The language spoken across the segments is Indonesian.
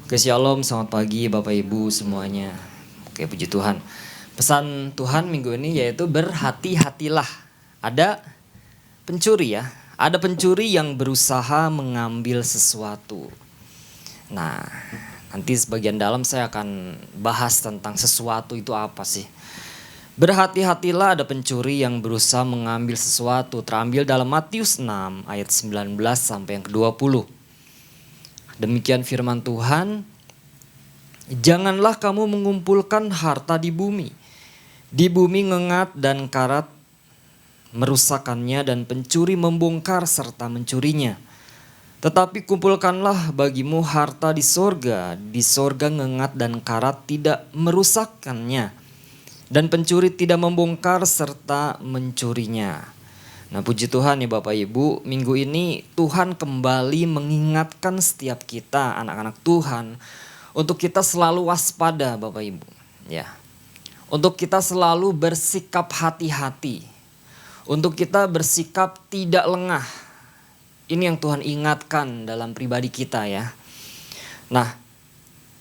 Oke, shalom, selamat pagi Bapak Ibu semuanya. Oke, puji Tuhan. Pesan Tuhan minggu ini yaitu berhati-hatilah. Ada pencuri ya, ada pencuri yang berusaha mengambil sesuatu. Nah, nanti sebagian dalam saya akan bahas tentang sesuatu itu apa sih. Berhati-hatilah, ada pencuri yang berusaha mengambil sesuatu. Terambil dalam Matius 6 ayat 19 sampai yang ke-20. Demikian firman Tuhan, janganlah kamu mengumpulkan harta di bumi. Di bumi ngengat dan karat merusakkannya dan pencuri membongkar serta mencurinya. Tetapi kumpulkanlah bagimu harta di sorga. Di sorga ngengat dan karat tidak merusakkannya dan pencuri tidak membongkar serta mencurinya. Nah, puji Tuhan ya Bapak Ibu, minggu ini Tuhan kembali mengingatkan setiap kita anak-anak Tuhan untuk kita selalu waspada Bapak Ibu. Ya. Untuk kita selalu bersikap hati-hati. Untuk kita bersikap tidak lengah. Ini yang Tuhan ingatkan dalam pribadi kita ya. Nah,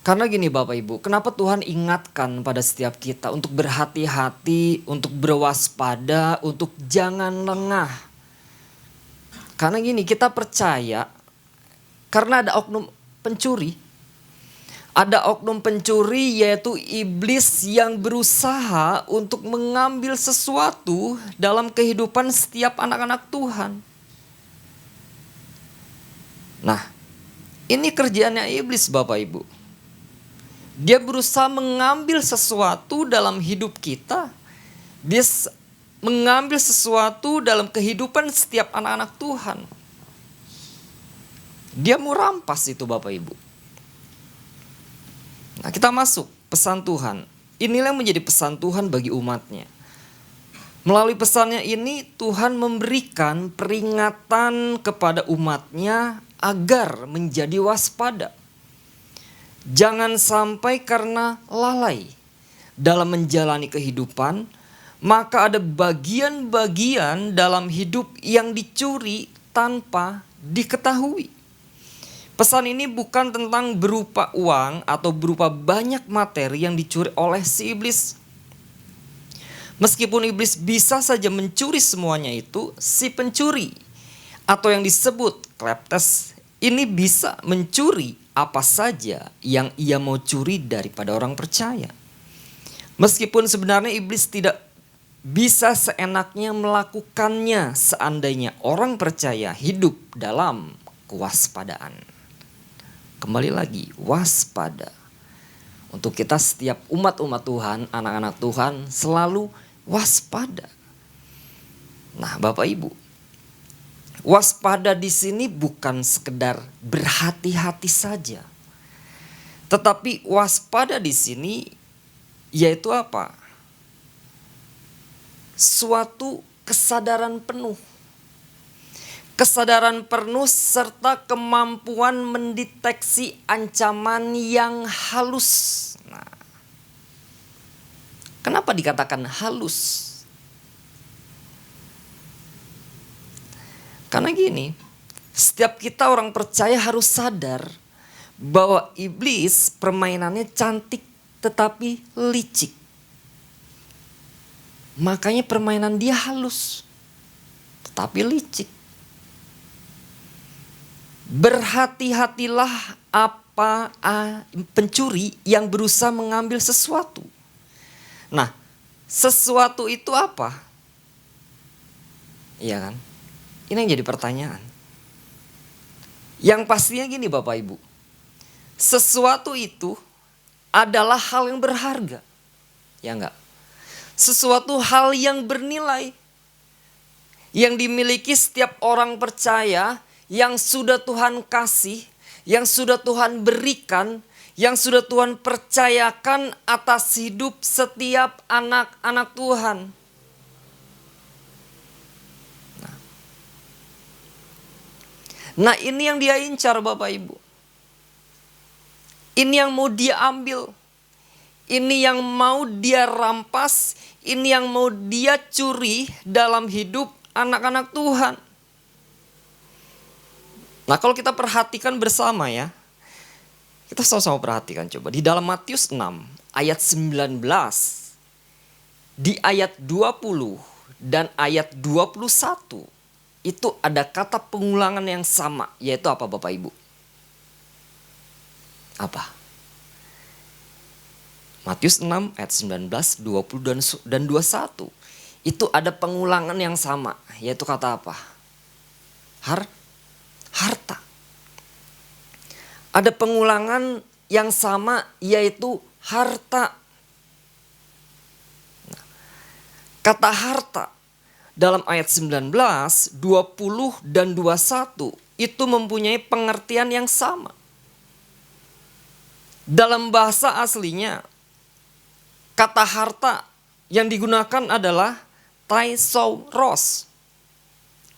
karena gini Bapak Ibu, kenapa Tuhan ingatkan pada setiap kita untuk berhati-hati, untuk berwaspada, untuk jangan lengah. Karena gini, kita percaya karena ada oknum pencuri. Ada oknum pencuri yaitu iblis yang berusaha untuk mengambil sesuatu dalam kehidupan setiap anak-anak Tuhan. Nah, ini kerjaannya iblis Bapak Ibu. Dia berusaha mengambil sesuatu dalam hidup kita. Dia mengambil sesuatu dalam kehidupan setiap anak-anak Tuhan. Dia mau rampas itu Bapak Ibu. Nah, kita masuk pesan Tuhan. Inilah yang menjadi pesan Tuhan bagi umatnya. Melalui pesannya ini Tuhan memberikan peringatan kepada umatnya agar menjadi waspada. Jangan sampai karena lalai dalam menjalani kehidupan, maka ada bagian-bagian dalam hidup yang dicuri tanpa diketahui. Pesan ini bukan tentang berupa uang atau berupa banyak materi yang dicuri oleh si iblis. Meskipun iblis bisa saja mencuri semuanya itu, si pencuri atau yang disebut kleptes ini bisa mencuri apa saja yang ia mau curi daripada orang percaya. Meskipun sebenarnya iblis tidak bisa seenaknya melakukannya seandainya orang percaya hidup dalam kewaspadaan. Kembali lagi, waspada. Untuk kita setiap umat-umat Tuhan, anak-anak Tuhan selalu waspada. Nah, Bapak Ibu, waspada di sini bukan sekedar berhati-hati saja. Tetapi waspada di sini yaitu apa? Suatu kesadaran penuh. Kesadaran penuh serta kemampuan mendeteksi ancaman yang halus. Nah, kenapa dikatakan halus? Karena gini, setiap kita orang percaya harus sadar bahwa iblis permainannya cantik tetapi licik. Makanya permainan dia halus tetapi licik. Berhati-hatilah apa pencuri yang berusaha mengambil sesuatu. Nah, sesuatu itu apa? Iya kan? Ini yang jadi pertanyaan. Yang pastinya gini Bapak Ibu. Sesuatu itu adalah hal yang berharga. Ya enggak? Sesuatu hal yang bernilai. Yang dimiliki setiap orang percaya, yang sudah Tuhan kasih, yang sudah Tuhan berikan, yang sudah Tuhan percayakan atas hidup setiap anak-anak Tuhan. Nah, ini yang dia incar Bapak Ibu. Ini yang mau dia ambil. Ini yang mau dia rampas. Ini yang mau dia curi dalam hidup anak-anak Tuhan. Nah, kalau kita perhatikan bersama ya. Kita sama-sama perhatikan coba. Di dalam Matius 6 ayat 19, di ayat 20 dan ayat 21, itu ada kata pengulangan yang sama. Yaitu apa Bapak Ibu? Apa? Matius 6 ayat 19, 20 dan 21. Itu ada pengulangan yang sama. Yaitu kata apa? Harta. Ada pengulangan yang sama yaitu harta. Nah, kata harta dalam ayat 19, 20 dan 21 itu mempunyai pengertian yang sama. Dalam bahasa aslinya, kata harta yang digunakan adalah Thesaurus,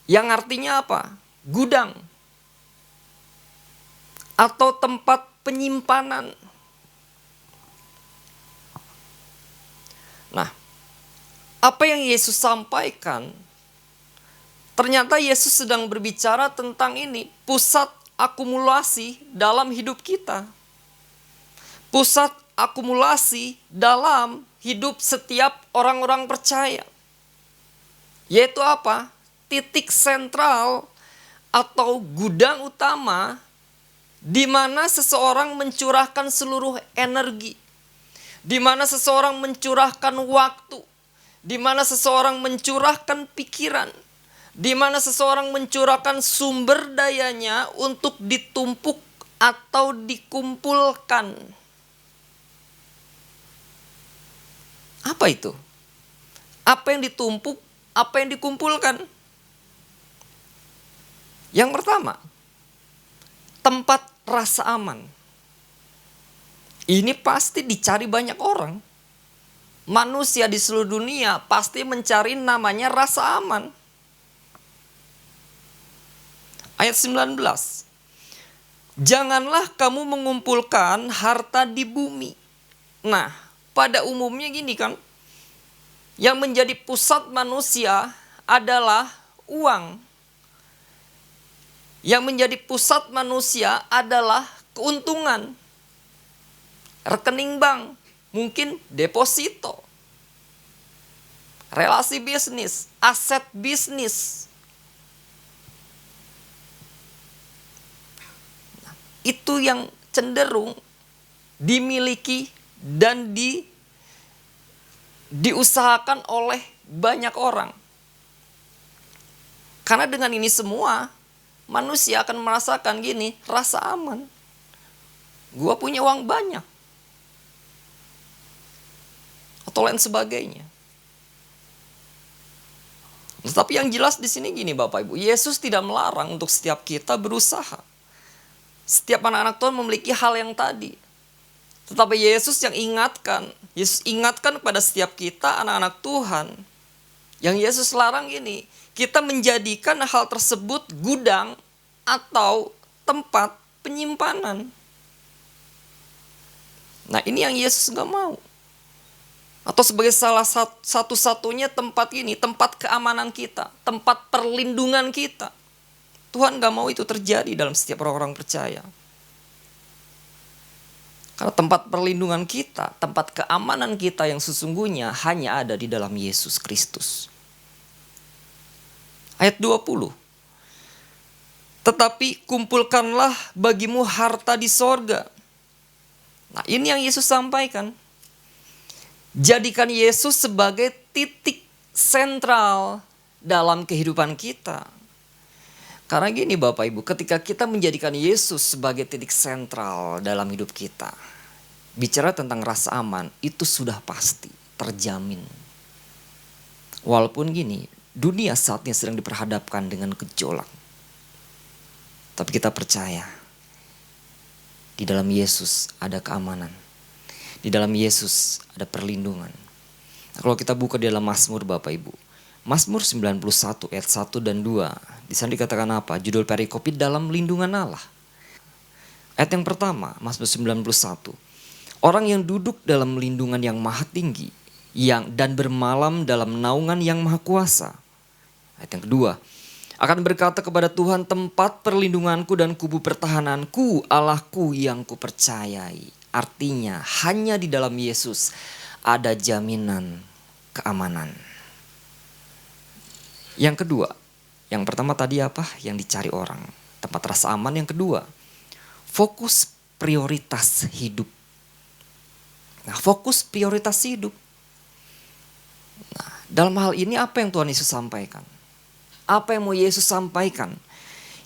yang artinya apa? Gudang atau tempat penyimpanan. Nah, apa yang Yesus sampaikan, ternyata Yesus sedang berbicara tentang ini, pusat akumulasi dalam hidup kita. Pusat akumulasi dalam hidup setiap orang-orang percaya. Yaitu apa? Titik sentral atau gudang utama di mana seseorang mencurahkan seluruh energi, di mana seseorang mencurahkan waktu, di mana seseorang mencurahkan pikiran, di mana seseorang mencurahkan sumber dayanya untuk ditumpuk atau dikumpulkan. Apa itu? Apa yang ditumpuk? Apa yang dikumpulkan? Yang pertama, tempat rasa aman. Ini pasti dicari banyak orang. Manusia di seluruh dunia pasti mencari namanya rasa aman. Ayat 19. Janganlah kamu mengumpulkan harta di bumi. Nah, pada umumnya gini kan. Yang menjadi pusat manusia adalah uang. Yang menjadi pusat manusia adalah keuntungan. Rekening bank, mungkin deposito. Relasi bisnis, aset bisnis. Itu yang cenderung dimiliki dan diusahakan oleh banyak orang. Karena dengan ini semua, manusia akan merasakan gini, rasa aman. Gua punya uang banyak. Atau lain sebagainya. Tetapi yang jelas di sini gini Bapak Ibu, Yesus tidak melarang untuk setiap kita berusaha. Setiap anak-anak Tuhan memiliki hal yang tadi. Tetapi Yesus ingatkan kepada setiap kita anak-anak Tuhan. Yang Yesus larang ini, kita menjadikan hal tersebut gudang atau tempat penyimpanan. Nah ini yang Yesus gak mau. Atau sebagai salah satu-satunya tempat ini, tempat keamanan kita, tempat perlindungan kita. Tuhan gak mau itu terjadi dalam setiap orang-orang percaya. Karena tempat perlindungan kita, tempat keamanan kita yang sesungguhnya hanya ada di dalam Yesus Kristus. Ayat 20. Tetapi kumpulkanlah bagimu harta di sorga. Nah ini yang Yesus sampaikan. Jadikan Yesus sebagai titik sentral dalam kehidupan kita. Karena gini Bapak Ibu, ketika kita menjadikan Yesus sebagai titik sentral dalam hidup kita, bicara tentang rasa aman, itu sudah pasti, terjamin. Walaupun gini, dunia saat ini sedang diperhadapkan dengan gejolak. Tapi kita percaya, di dalam Yesus ada keamanan. Di dalam Yesus ada perlindungan. Nah, kalau kita buka di dalam Mazmur Bapak Ibu, Mazmur 91 ayat 1 dan 2. Di sana dikatakan apa? Judul perikop dalam lindungan Allah. Ayat yang pertama, Mazmur 91. Orang yang duduk dalam lindungan yang maha tinggi, dan bermalam dalam naungan yang maha kuasa. Ayat yang kedua, Akan berkata kepada Tuhan, tempat perlindunganku dan kubu pertahananku, Allahku yang kupercayai. Artinya hanya di dalam Yesus ada jaminan keamanan. Yang kedua, yang pertama tadi apa? Yang dicari orang, tempat rasa aman. Yang kedua, fokus prioritas hidup. Nah, fokus prioritas hidup. Nah, dalam hal ini apa yang Tuhan Yesus sampaikan? Apa yang mau Yesus sampaikan?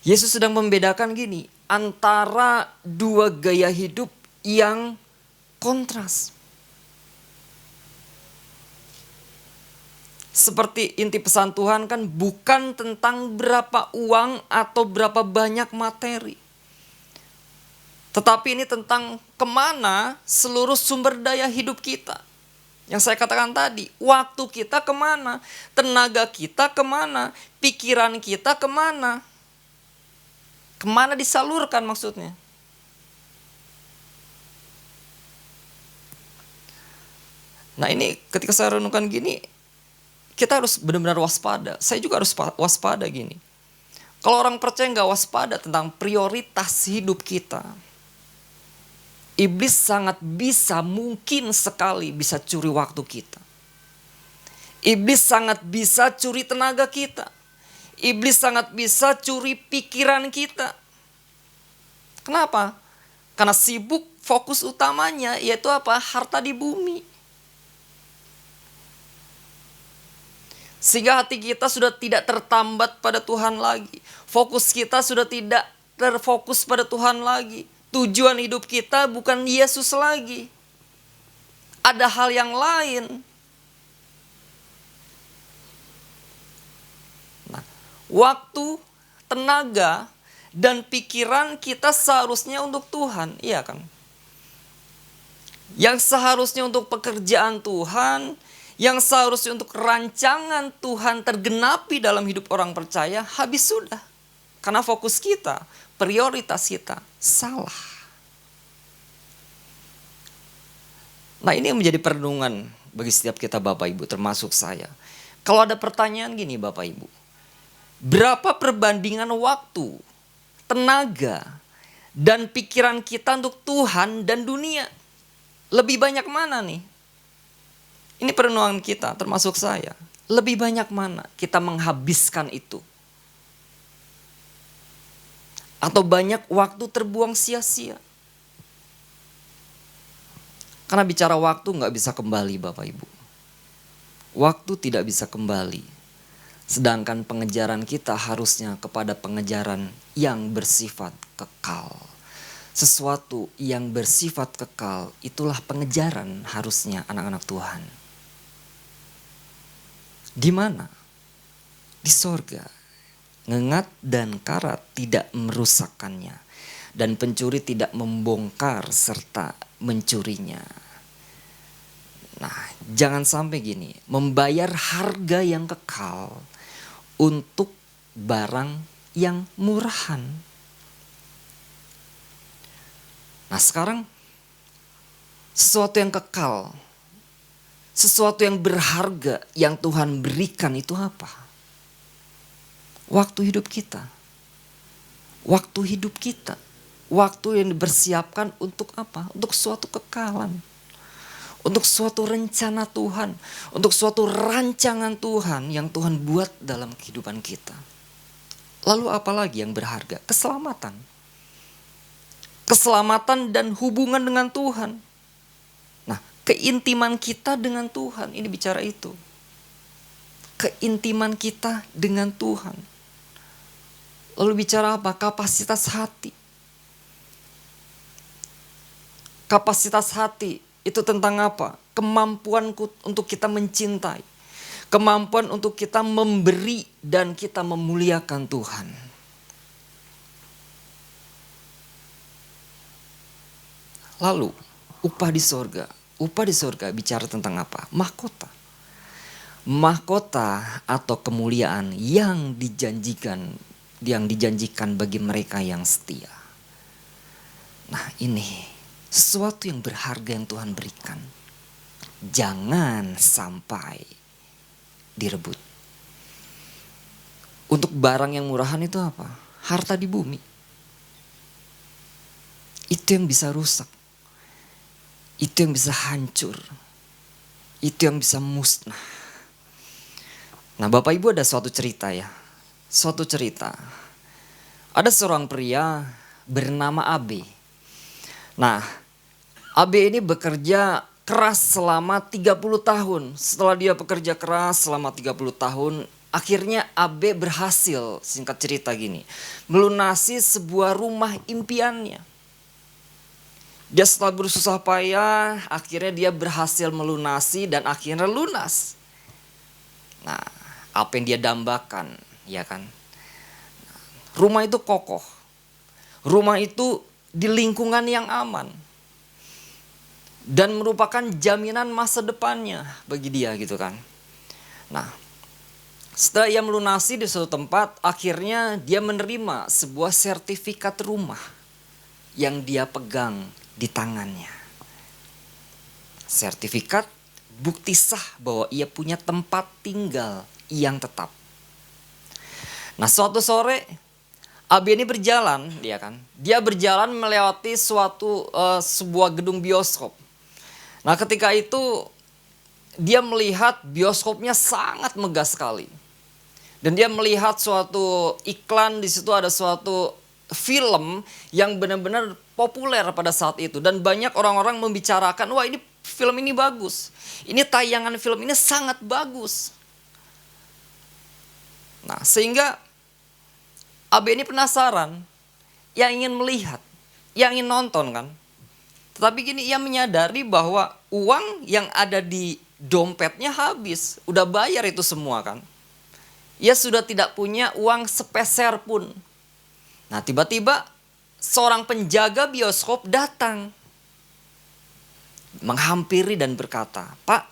Yesus sedang membedakan gini, antara dua gaya hidup yang kontras. Seperti inti pesan Tuhan kan bukan tentang berapa uang atau berapa banyak materi. Tetapi ini tentang kemana seluruh sumber daya hidup kita. Yang saya katakan tadi, waktu kita kemana, tenaga kita kemana, pikiran kita kemana. Kemana disalurkan maksudnya. Nah ini ketika saya renungkan gini, kita harus benar-benar waspada. Saya juga harus waspada gini. Kalau orang percaya nggak waspada tentang prioritas hidup kita, iblis sangat mungkin sekali bisa curi waktu kita. Iblis sangat bisa curi tenaga kita. Iblis sangat bisa curi pikiran kita. Kenapa? Karena sibuk, fokus utamanya yaitu apa? Harta di bumi. Sehingga hati kita sudah tidak tertambat pada Tuhan lagi. Fokus kita sudah tidak terfokus pada Tuhan lagi. Tujuan hidup kita bukan Yesus lagi. Ada hal yang lain. Nah, waktu, tenaga, dan pikiran kita seharusnya untuk Tuhan. Iya kan? Yang seharusnya untuk pekerjaan Tuhan, yang seharusnya untuk rancangan Tuhan tergenapi dalam hidup orang percaya, habis sudah. Karena fokus kita, prioritas kita salah. Nah ini yang menjadi perenungan bagi setiap kita Bapak Ibu, termasuk saya. Kalau ada pertanyaan gini Bapak Ibu, berapa perbandingan waktu, tenaga, dan pikiran kita untuk Tuhan dan dunia? Lebih banyak mana nih? Ini perenungan kita, termasuk saya. Lebih banyak mana kita menghabiskan itu? Atau banyak waktu terbuang sia-sia? Karena bicara waktu gak bisa kembali Bapak Ibu. Waktu tidak bisa kembali. Sedangkan pengejaran kita harusnya kepada pengejaran yang bersifat kekal. Sesuatu yang bersifat kekal, itulah pengejaran harusnya anak-anak Tuhan. Di mana? Di sorga. Ngengat dan karat tidak merusakkannya. Dan pencuri tidak membongkar serta mencurinya. Nah, jangan sampai gini. Membayar harga yang kekal untuk barang yang murahan. Nah sekarang sesuatu yang kekal, sesuatu yang berharga yang Tuhan berikan itu apa? Waktu hidup kita. Waktu hidup kita. Waktu yang dipersiapkan untuk apa? Untuk suatu kekalan. Untuk suatu rencana Tuhan. Untuk suatu rancangan Tuhan yang Tuhan buat dalam kehidupan kita. Lalu apa lagi yang berharga? Keselamatan. Keselamatan dan hubungan dengan Tuhan. Nah, keintiman kita dengan Tuhan. Ini bicara itu. Keintiman kita dengan Tuhan. Lalu bicara apa? Kapasitas hati. Kapasitas hati itu tentang apa? Kemampuan untuk kita mencintai. Kemampuan untuk kita memberi dan kita memuliakan Tuhan. Lalu upah di sorga. Upah di sorga bicara tentang apa? Mahkota. Mahkota atau kemuliaan yang dijanjikan bagi mereka yang setia. Nah ini sesuatu yang berharga yang Tuhan berikan. Jangan sampai direbut. Untuk barang yang murahan itu apa? Harta di bumi. Itu yang bisa rusak. Itu yang bisa hancur. Itu yang bisa musnah. Nah, Bapak Ibu, ada suatu cerita ya. Suatu cerita. Ada seorang pria bernama AB. Nah, AB ini bekerja keras selama 30 tahun. Setelah dia bekerja keras selama 30 tahun, akhirnya AB berhasil, singkat cerita gini, melunasi sebuah rumah impiannya. Dia setelah bersusah payah, akhirnya dia berhasil melunasi dan akhirnya lunas. Nah, apa yang dia dambakan, ya kan? Rumah itu kokoh. Rumah itu di lingkungan yang aman. Dan merupakan jaminan masa depannya bagi dia gitu kan. Nah, setelah ia melunasi di suatu tempat, akhirnya dia menerima sebuah sertifikat rumah yang dia pegang di tangannya. Sertifikat bukti sah bahwa ia punya tempat tinggal yang tetap. Nah, suatu sore AB ini berjalan, dia berjalan melewati sebuah gedung bioskop. Nah, ketika itu dia melihat bioskopnya sangat megah sekali. Dan dia melihat suatu iklan, di situ ada suatu film yang benar-benar populer pada saat itu. Dan banyak orang-orang membicarakan, wah ini film ini bagus. Ini tayangan film ini sangat bagus. Nah, sehingga AB ini penasaran, yang ingin melihat, yang ingin nonton kan. Tetapi gini, ia menyadari bahwa uang yang ada di dompetnya habis. Udah bayar itu semua kan. Ia sudah tidak punya uang sepeser pun. Nah, tiba-tiba seorang penjaga bioskop datang. Menghampiri dan berkata, "Pak,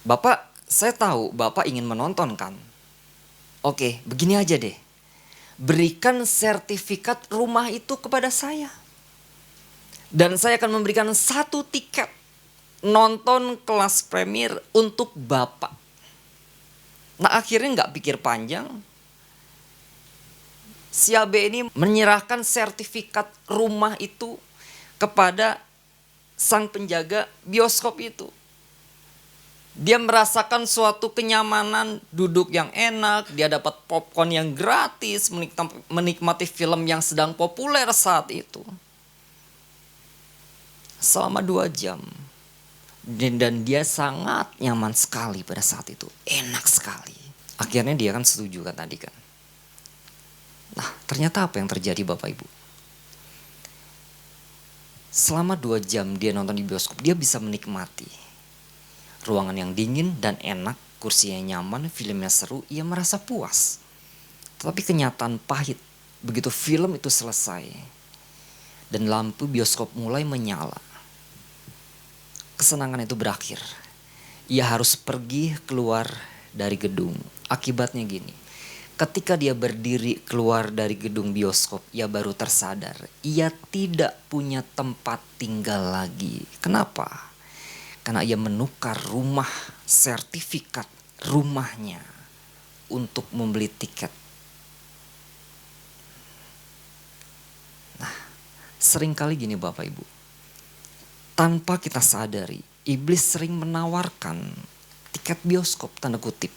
Bapak, saya tahu Bapak ingin menonton kan? Oke, begini aja deh. Berikan sertifikat rumah itu kepada saya. Dan saya akan memberikan 1 tiket nonton kelas premier untuk Bapak." Nah, akhirnya gak pikir panjang, si AB ini menyerahkan sertifikat rumah itu kepada sang penjaga bioskop itu. Dia merasakan suatu kenyamanan, duduk yang enak, dia dapat popcorn yang gratis, menikmati film yang sedang populer saat itu. Selama 2 jam. Dan dia sangat nyaman sekali pada saat itu. Enak sekali. Akhirnya dia kan setuju kan tadi kan. Nah, ternyata apa yang terjadi Bapak Ibu? Selama 2 jam dia nonton di bioskop, dia bisa menikmati ruangan yang dingin dan enak, kursinya nyaman, filmnya seru, ia merasa puas. Tetapi kenyataan pahit, begitu film itu selesai dan lampu bioskop mulai menyala, kesenangan itu berakhir. Ia harus pergi keluar dari gedung. Akibatnya gini, ketika dia berdiri keluar dari gedung bioskop, ia baru tersadar, ia tidak punya tempat tinggal lagi. Kenapa? Karena ia menukar rumah, sertifikat rumahnya untuk membeli tiket. Nah, seringkali gini Bapak Ibu, tanpa kita sadari, iblis sering menawarkan tiket bioskop, tanda kutip.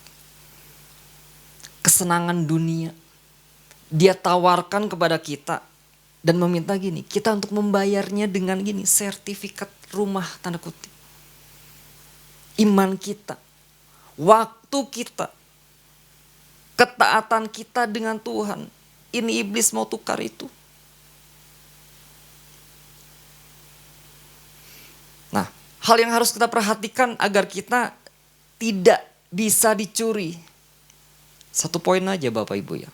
Kesenangan dunia, dia tawarkan kepada kita dan meminta gini, kita untuk membayarnya dengan gini, sertifikat rumah, tanda kutip. Iman kita, waktu kita, ketaatan kita dengan Tuhan, ini iblis mau tukar itu. Nah, hal yang harus kita perhatikan agar kita tidak bisa dicuri. 1 poin aja Bapak Ibu ya.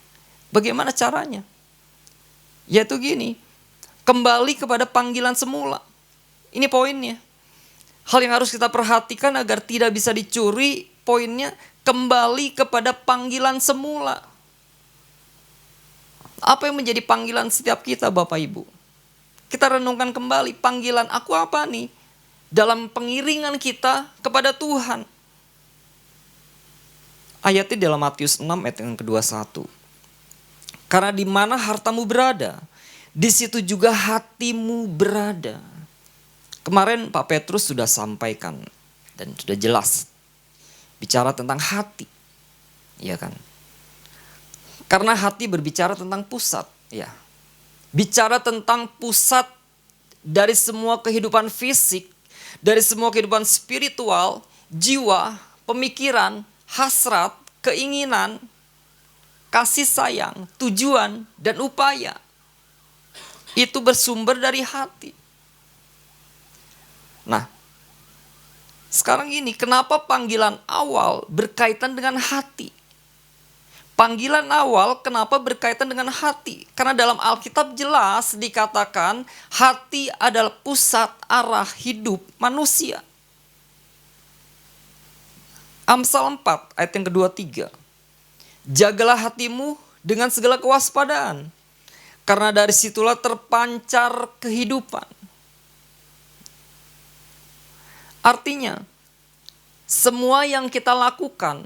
Bagaimana caranya? Yaitu gini, kembali kepada panggilan semula. Ini poinnya. Hal yang harus kita perhatikan agar tidak bisa dicuri, poinnya kembali kepada panggilan semula. Apa yang menjadi panggilan setiap kita Bapak Ibu? Kita renungkan kembali, panggilan aku apa nih? Dalam pengiringan kita kepada Tuhan. Ayatnya dalam Matius 6 ayat yang ke-21. Karena di mana hartamu berada, di situ juga hatimu berada. Kemarin Pak Petrus sudah sampaikan dan sudah jelas bicara tentang hati. Ya kan? Karena hati berbicara tentang pusat, ya. Bicara tentang pusat dari semua kehidupan fisik, dari semua kehidupan spiritual, jiwa, pemikiran, hasrat, keinginan, kasih sayang, tujuan, dan upaya. Itu bersumber dari hati. Nah, sekarang ini kenapa panggilan awal berkaitan dengan hati? Panggilan awal kenapa berkaitan dengan hati? Karena dalam Alkitab jelas dikatakan hati adalah pusat arah hidup manusia. Amsal 4 ayat yang ke-23. Jagalah hatimu dengan segala kewaspadaan, karena dari situlah terpancar kehidupan. Artinya, semua yang kita lakukan,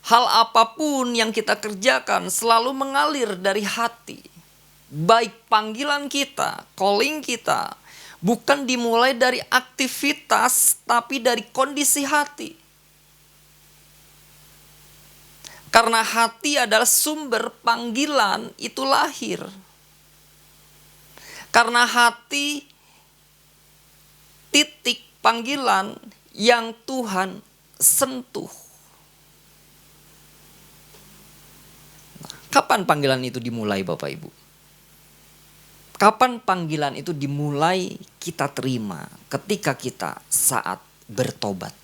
hal apapun yang kita kerjakan selalu mengalir dari hati. Baik panggilan kita, calling kita, bukan dimulai dari aktivitas, tapi dari kondisi hati. Karena hati adalah sumber panggilan itu lahir. Karena hati titik panggilan yang Tuhan sentuh. Kapan panggilan itu dimulai Bapak Ibu? Kapan panggilan itu dimulai kita terima? Ketika kita saat bertobat.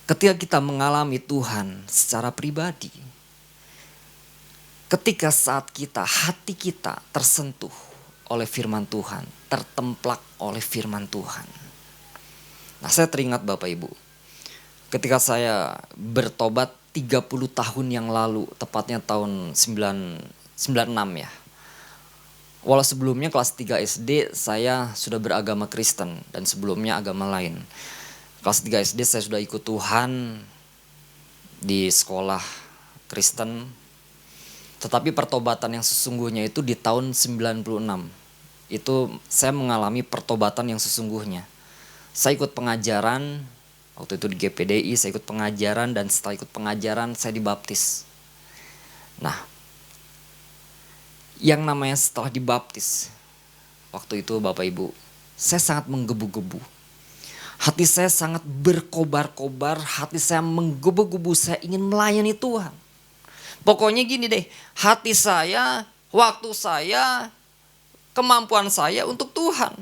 Ketika kita mengalami Tuhan secara pribadi. Ketika saat kita, hati kita tersentuh oleh firman Tuhan. Tertemplak oleh firman Tuhan. Nah, saya teringat Bapak Ibu. Ketika saya bertobat 30 tahun yang lalu, tepatnya tahun 96 ya. Walau sebelumnya kelas 3 SD saya sudah beragama Kristen dan sebelumnya agama lain. Kelas 3 SD saya sudah ikut Tuhan di sekolah Kristen. Tetapi pertobatan yang sesungguhnya itu di tahun 96. Itu saya mengalami pertobatan yang sesungguhnya. Saya ikut pengajaran, waktu itu di GPDI saya ikut pengajaran dan setelah ikut pengajaran saya dibaptis. Nah, yang namanya setelah dibaptis, waktu itu Bapak Ibu, saya sangat menggebu-gebu. Hati saya sangat berkobar-kobar, hati saya menggebu-gebu, saya ingin melayani Tuhan. Pokoknya gini deh, hati saya, waktu saya, kemampuan saya untuk Tuhan.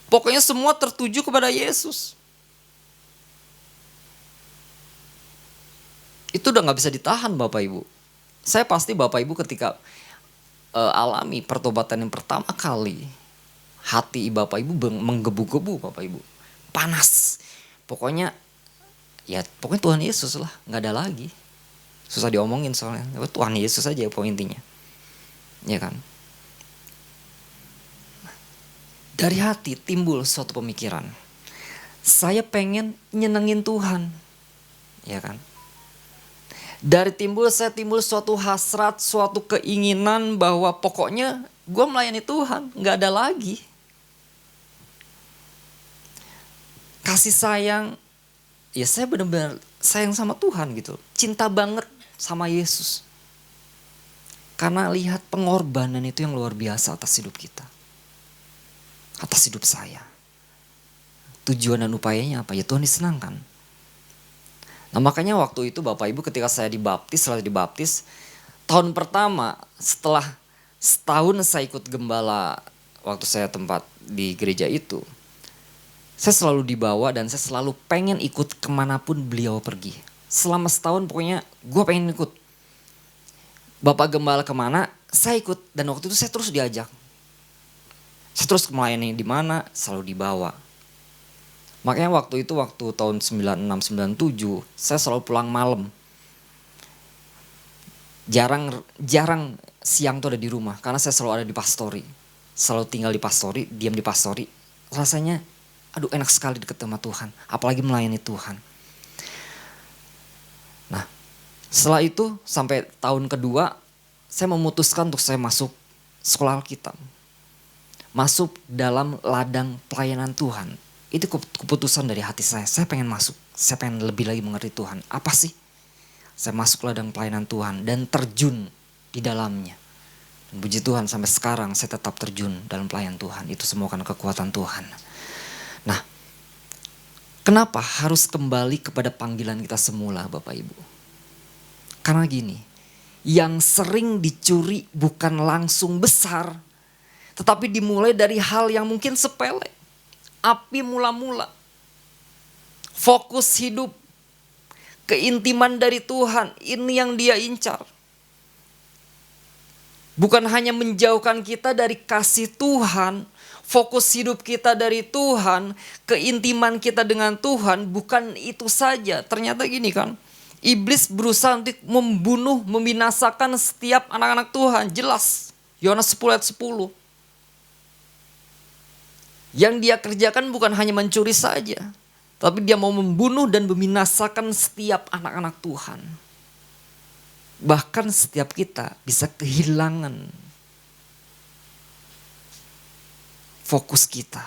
Pokoknya semua tertuju kepada Yesus. Itu udah gak bisa ditahan Bapak Ibu. Saya pasti Bapak Ibu ketika alami pertobatan yang pertama kali, hati Bapak Ibu menggebu-gebu Bapak Ibu. Panas. Pokoknya Tuhan Yesus lah, gak ada lagi. Susah diomongin soalnya. Tuhan Yesus aja poin intinya. Ya kan? Dari hati timbul suatu pemikiran. Saya pengen nyenengin Tuhan. Ya kan? Dari saya timbul suatu hasrat, suatu keinginan bahwa pokoknya gue melayani Tuhan. Gak ada lagi. Kasih sayang. Ya saya benar-benar sayang sama Tuhan gitu. Cinta banget sama Yesus. Karena lihat pengorbanan itu yang luar biasa atas hidup kita. Atas hidup saya. Tujuan dan upayanya apa? Ya Tuhan disenangkan. Nah makanya waktu itu Bapak Ibu ketika saya setelah dibaptis, tahun pertama setelah setahun saya ikut gembala waktu saya tempat di gereja itu, saya selalu dibawa dan saya selalu pengen ikut kemanapun beliau pergi. Selama setahun pokoknya gue pengen ikut. Bapak gembala kemana, saya ikut. Dan waktu itu saya terus diajak. Saya terus melayani di mana, selalu dibawa. Makanya waktu tahun 96-97, saya selalu pulang malam. Jarang siang tuh ada di rumah, karena saya selalu ada di pastori. Selalu tinggal di pastori, diam di pastori. Rasanya, aduh enak sekali deket sama Tuhan, apalagi melayani Tuhan. Setelah itu sampai tahun kedua saya memutuskan untuk saya masuk sekolah Alkitab. Masuk dalam ladang pelayanan Tuhan. Itu keputusan dari hati saya. Saya pengen masuk. Saya pengen lebih lagi mengerti Tuhan. Apa sih? Saya masuk ladang pelayanan Tuhan dan terjun di dalamnya. Dan puji Tuhan sampai sekarang saya tetap terjun dalam pelayanan Tuhan. Itu semua karena kekuatan Tuhan. Nah, kenapa harus kembali kepada panggilan kita semula Bapak Ibu? Karena gini, yang sering dicuri bukan langsung besar, tetapi dimulai dari hal yang mungkin sepele. Api mula-mula. Fokus hidup. Keintiman dari Tuhan, ini yang Dia incar. Bukan hanya menjauhkan kita dari kasih Tuhan, fokus hidup kita dari Tuhan, keintiman kita dengan Tuhan, bukan itu saja. Ternyata gini kan, iblis berusaha untuk membunuh, membinasakan setiap anak-anak Tuhan. Jelas, Yohanes 10 ayat 10. Yang dia kerjakan bukan hanya mencuri saja, tapi dia mau membunuh dan membinasakan setiap anak-anak Tuhan. Bahkan setiap kita bisa kehilangan fokus kita.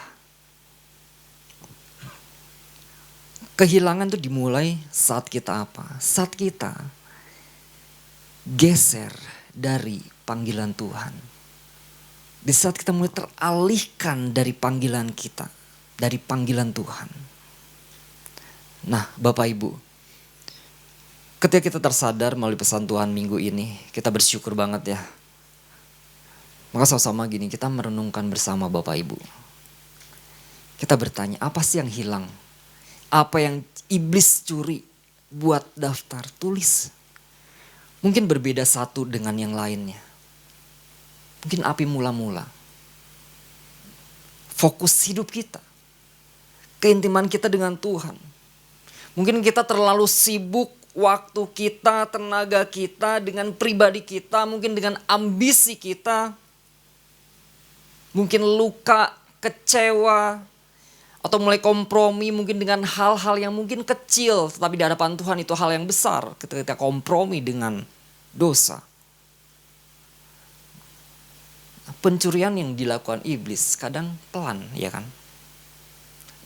Kehilangan itu dimulai saat kita apa? Saat kita geser dari panggilan Tuhan. Di saat kita mulai teralihkan dari panggilan kita, dari panggilan Tuhan. Nah, Bapak Ibu, ketika kita tersadar melalui pesan Tuhan minggu ini, kita bersyukur banget ya. Maka sama-sama gini, kita merenungkan bersama Bapak Ibu. Kita bertanya, apa sih yang hilang? Apa yang iblis curi? Buat daftar, tulis. Mungkin berbeda satu dengan yang lainnya. Mungkin api mula-mula. Fokus hidup kita. Keintiman kita dengan Tuhan. Mungkin kita terlalu sibuk waktu kita, tenaga kita, dengan pribadi kita, mungkin dengan ambisi kita. Mungkin luka, kecewa, atau mulai kompromi mungkin dengan hal-hal yang mungkin kecil. Tetapi di hadapan Tuhan itu hal yang besar ketika kompromi dengan dosa. Pencurian yang dilakukan iblis kadang pelan, ya kan?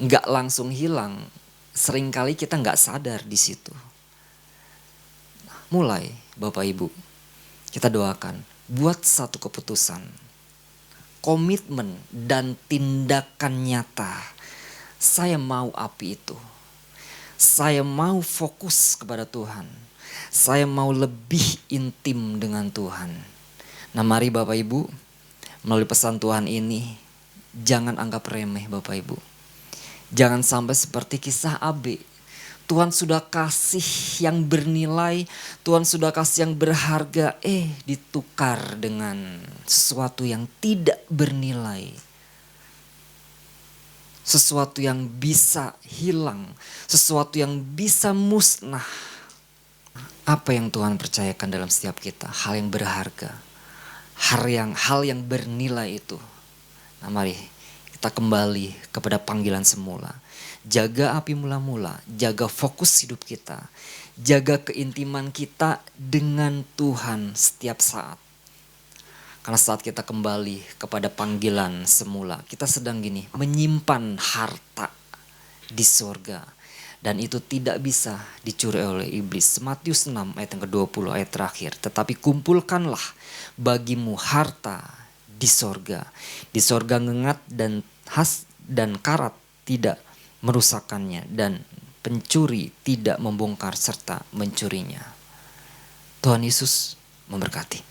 Nggak langsung hilang. Seringkali kita nggak sadar di situ. Mulai, Bapak Ibu, kita doakan, buat satu keputusan, komitmen dan tindakan nyata. Saya mau api itu. Saya mau fokus kepada Tuhan. Saya mau lebih intim dengan Tuhan. Nah, mari Bapak Ibu, melalui pesan Tuhan ini, jangan anggap remeh Bapak Ibu. Jangan sampai seperti kisah Abe. Tuhan sudah kasih yang bernilai, Tuhan sudah kasih yang berharga, ditukar dengan sesuatu yang tidak bernilai. Sesuatu yang bisa hilang, sesuatu yang bisa musnah. Apa yang Tuhan percayakan dalam setiap kita? Hal yang berharga. Hal yang bernilai itu. Nah, mari kita kembali kepada panggilan semula. Jaga api mula-mula, jaga fokus hidup kita, jaga keintiman kita dengan Tuhan setiap saat. Karena saat kita kembali kepada panggilan semula, kita sedang menyimpan harta di surga. Dan itu tidak bisa dicuri oleh iblis. Matius 6 ayat yang ke-20 ayat terakhir. Tetapi kumpulkanlah bagimu harta di sorga. Di sorga ngengat dan karat tidak merusakkannya. Dan pencuri tidak membongkar serta mencurinya. Tuhan Yesus memberkati.